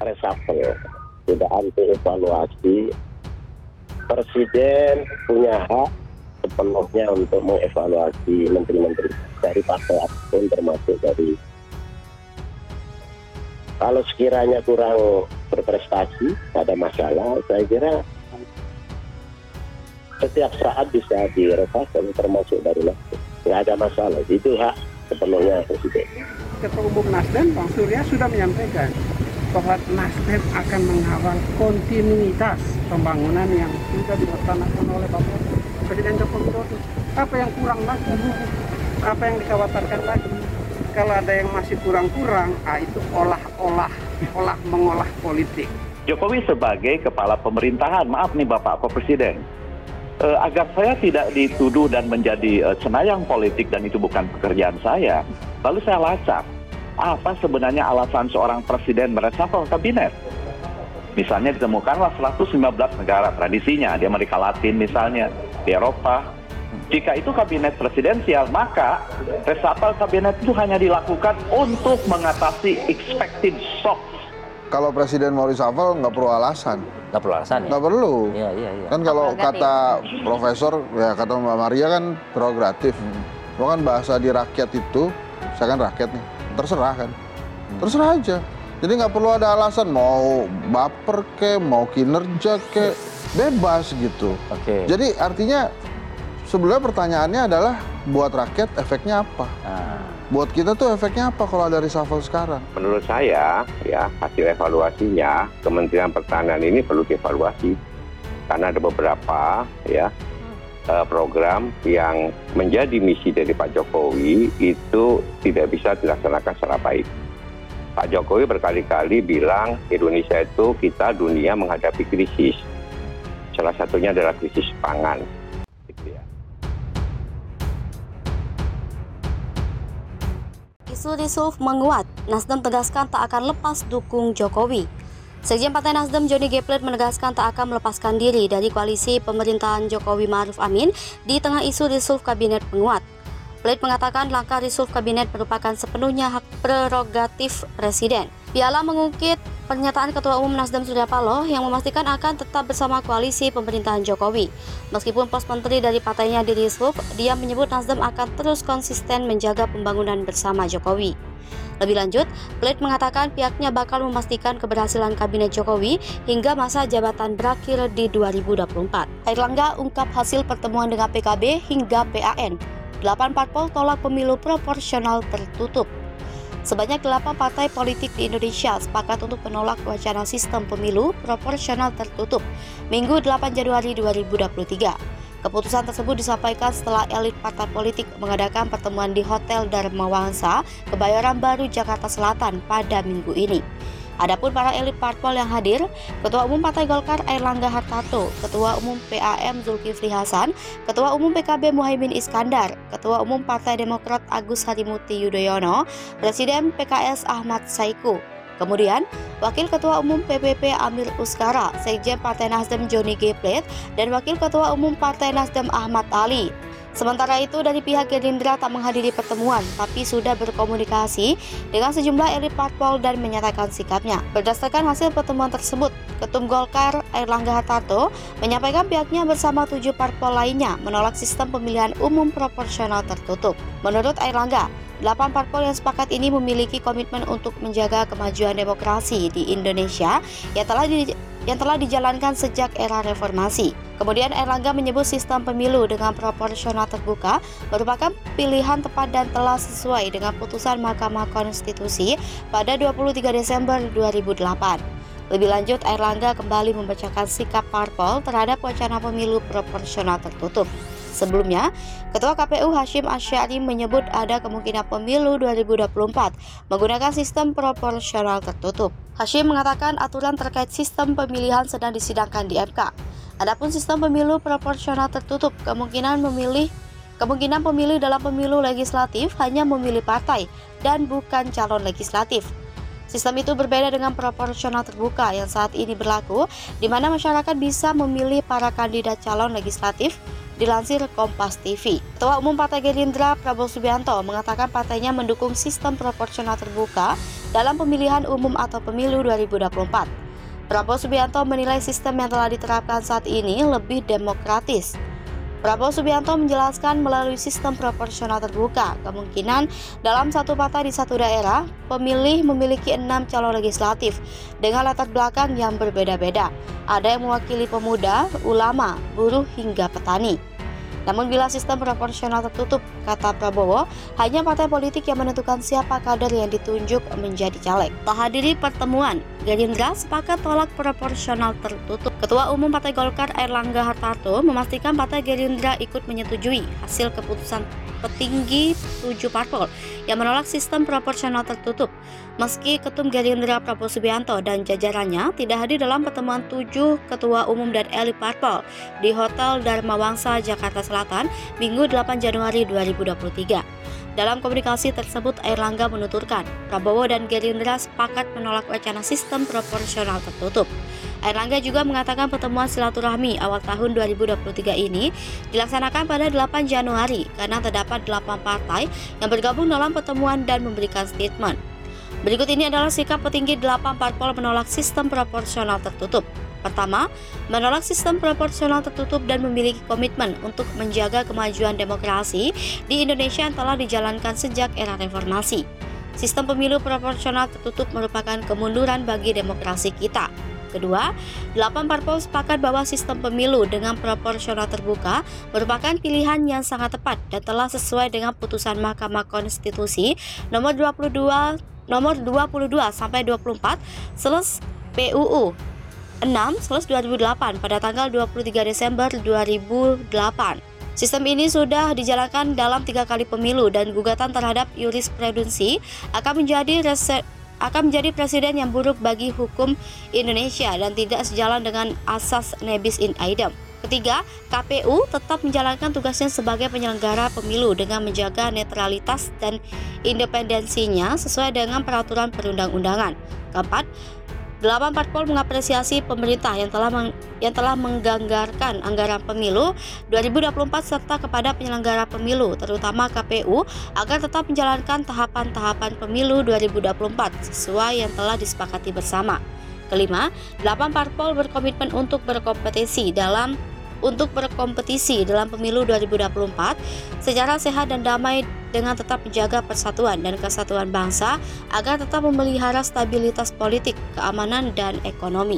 reshuffle, tidak anti evaluasi. Presiden punya hak sepenuhnya untuk mengevaluasi menteri-menteri dari partai apapun, termasuk dari, kalau sekiranya kurang berprestasi, ada masalah, saya kira setiap saat bisa direshuffle, termasuk dari Nasdem. Nggak ada masalah, itu hak sepenuhnya Presiden. Ketua Umum Nasdem, Bang Surya, sudah menyampaikan bahwa Nasdem akan mengawal kontinuitas pembangunan yang sudah dilaksanakan oleh Bapak Presiden Joko Widodo. Apa yang kurang lagi? Apa yang dikhawatirkan lagi? Kalau ada yang masih kurang-kurang, itu mengolah politik. Jokowi sebagai kepala pemerintahan, maaf nih Bapak Presiden, agar saya tidak dituduh dan menjadi cenayang politik dan itu bukan pekerjaan saya, lalu saya lacak, apa sebenarnya alasan seorang presiden mereshuffle kabinet? Misalnya ditemukanlah 115 negara tradisinya, di Amerika Latin misalnya, di Eropa. Jika itu kabinet presidensial, maka reshuffle kabinet itu hanya dilakukan untuk mengatasi expected shock. Kalau presiden mau reshuffle nggak perlu alasan. Nggak perlu alasan ya? Nggak perlu. Iya. Kan kalau kata profesor, ya kata Mbak Maria kan prerogatif. Kalau kan bahasa di rakyat itu, saya kan rakyat nih, terserah kan. Terserah aja. Jadi nggak perlu ada alasan, mau baper ke, mau kinerja ke, bebas gitu. Oke. Jadi artinya sebenarnya pertanyaannya adalah buat rakyat efeknya apa? Buat kita tuh efeknya apa kalau ada reshuffle sekarang? Menurut saya, ya hasil evaluasinya, Kementerian Pertahanan ini perlu dievaluasi. Karena ada beberapa program yang menjadi misi dari Pak Jokowi itu tidak bisa dilaksanakan secara baik. Pak Jokowi berkali-kali bilang Indonesia itu kita dunia menghadapi krisis. Salah satunya adalah krisis pangan. Isu reshuffle menguat, Nasdem tegaskan tak akan lepas dukung Jokowi. Sekjen Partai Nasdem Johnny G. Plate menegaskan tak akan melepaskan diri dari koalisi pemerintahan Jokowi Ma'ruf Amin di tengah isu reshuffle kabinet menguat. Plate mengatakan langkah reshuffle kabinet merupakan sepenuhnya hak prerogatif Presiden. Piala mengungkit pernyataan Ketua Umum Nasdem Surya Paloh yang memastikan akan tetap bersama koalisi pemerintahan Jokowi. Meskipun pos menteri dari partainya di reshuffle, dia menyebut Nasdem akan terus konsisten menjaga pembangunan bersama Jokowi. Lebih lanjut, Plate mengatakan pihaknya bakal memastikan keberhasilan kabinet Jokowi hingga masa jabatan berakhir di 2024. Airlangga ungkap hasil pertemuan dengan PKB hingga PAN. 8 parpol tolak pemilu proporsional tertutup. Sebanyak 8 partai politik di Indonesia sepakat untuk menolak wacana sistem pemilu proporsional tertutup Minggu 8 Januari 2023. Keputusan tersebut disampaikan setelah elit partai politik mengadakan pertemuan di Hotel Dharma Wangsa, Kebayoran Baru, Jakarta Selatan pada minggu ini. Adapun para elit parpol yang hadir, Ketua Umum Partai Golkar Airlangga Hartarto, Ketua Umum PAM Zulkifli Hasan, Ketua Umum PKB Muhaimin Iskandar, Ketua Umum Partai Demokrat Agus Harimurti Yudhoyono, Presiden PKS Ahmad Saiku. Kemudian, Wakil Ketua Umum PPP Amir Uskara, Sekjen Partai Nasdem Johnny G. Plate, dan Wakil Ketua Umum Partai Nasdem Ahmad Ali. Sementara itu, dari pihak Gerindra tak menghadiri pertemuan, tapi sudah berkomunikasi dengan sejumlah elit parpol dan menyatakan sikapnya. Berdasarkan hasil pertemuan tersebut, Ketum Golkar Airlangga Hartarto menyampaikan pihaknya bersama 7 parpol lainnya menolak sistem pemilihan umum proporsional tertutup. Menurut Airlangga, 8 parpol yang sepakat ini memiliki komitmen untuk menjaga kemajuan demokrasi di Indonesia yang telah dijalankan sejak era reformasi. Kemudian Airlangga menyebut sistem pemilu dengan proporsional terbuka merupakan pilihan tepat dan telah sesuai dengan putusan Mahkamah Konstitusi pada 23 Desember 2008. Lebih lanjut, Airlangga kembali membacakan sikap parpol terhadap wacana pemilu proporsional tertutup. Sebelumnya, Ketua KPU Hasyim Asy'ari menyebut ada kemungkinan pemilu 2024 menggunakan sistem proporsional tertutup. Hasyim mengatakan aturan terkait sistem pemilihan sedang disidangkan di MK. Adapun sistem pemilu proporsional tertutup, kemungkinan pemilih dalam pemilu legislatif hanya memilih partai dan bukan calon legislatif. Sistem itu berbeda dengan proporsional terbuka yang saat ini berlaku, di mana masyarakat bisa memilih para kandidat calon legislatif dilansir Kompas TV. Ketua Umum Partai Gerindra Prabowo Subianto mengatakan partainya mendukung sistem proporsional terbuka dalam pemilihan umum atau pemilu 2024. Prabowo Subianto menilai sistem yang telah diterapkan saat ini lebih demokratis. Prabowo Subianto menjelaskan melalui sistem proporsional terbuka, kemungkinan dalam satu partai di satu daerah, pemilih memiliki 6 calon legislatif dengan latar belakang yang berbeda-beda. Ada yang mewakili pemuda, ulama, buruh, hingga petani. Namun bila sistem proporsional tertutup, kata Prabowo, hanya partai politik yang menentukan siapa kader yang ditunjuk menjadi caleg. Menghadiri pertemuan, Gerindra sepakat tolak proporsional tertutup. Ketua Umum Partai Golkar Airlangga Hartarto memastikan Partai Gerindra ikut menyetujui hasil keputusan petinggi 7 parpol yang menolak sistem proporsional tertutup. Meski Ketum Gerindra Prabowo Subianto dan jajarannya tidak hadir dalam pertemuan 7 Ketua Umum dan elit parpol di Hotel Dharma Wangsa, Jakarta Selatan, Minggu 8 Januari 2023. Dalam komunikasi tersebut, Airlangga menuturkan Prabowo dan Gerindra sepakat menolak wacana sistem proporsional tertutup. Airlangga juga mengatakan pertemuan silaturahmi awal tahun 2023 ini dilaksanakan pada 8 Januari karena terdapat 8 partai yang bergabung dalam pertemuan dan memberikan statement. Berikut ini adalah sikap petinggi 8 parpol menolak sistem proporsional tertutup. Pertama, menolak sistem proporsional tertutup dan memiliki komitmen untuk menjaga kemajuan demokrasi di Indonesia yang telah dijalankan sejak era reformasi. Sistem pemilu proporsional tertutup merupakan kemunduran bagi demokrasi kita. Kedua, 8 parpol sepakat bahwa sistem pemilu dengan proporsional terbuka merupakan pilihan yang sangat tepat dan telah sesuai dengan putusan Mahkamah Konstitusi nomor 22 sampai 24 PUU 6/2008 pada tanggal 23 Desember 2008. Sistem ini sudah dijalankan dalam 3 kali pemilu dan gugatan terhadap jurisprudensi akan menjadi presiden yang buruk bagi hukum Indonesia dan tidak sejalan dengan asas nebis in idem. Ketiga, KPU tetap menjalankan tugasnya sebagai penyelenggara pemilu dengan menjaga netralitas dan independensinya sesuai dengan peraturan perundang-undangan. Keempat, 8 parpol mengapresiasi pemerintah yang telah menganggarkan anggaran pemilu 2024 serta kepada penyelenggara pemilu, terutama KPU, agar tetap menjalankan tahapan-tahapan pemilu 2024 sesuai yang telah disepakati bersama. Kelima, 8 parpol berkomitmen untuk berkompetisi dalam pemilu 2024 secara sehat dan damai dengan tetap menjaga persatuan dan kesatuan bangsa agar tetap memelihara stabilitas politik, keamanan, dan ekonomi.